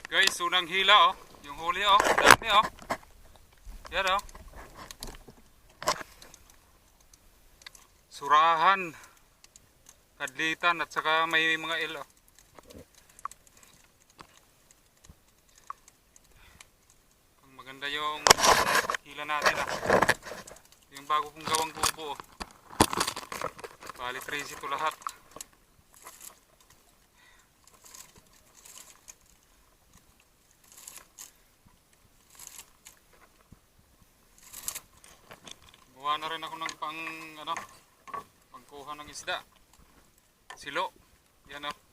Guys, unang hila oh. Yung huli oh. Dami oh. Yan oh. Surahan, kadlitan at saka may mga ilo. Ang maganda yung hila natin ah. Yung bago kong gawang kubo oh. Bali 3 ito lahat. Gawa na rin ako ng pangkuha ng isda. Silo. Yan oh.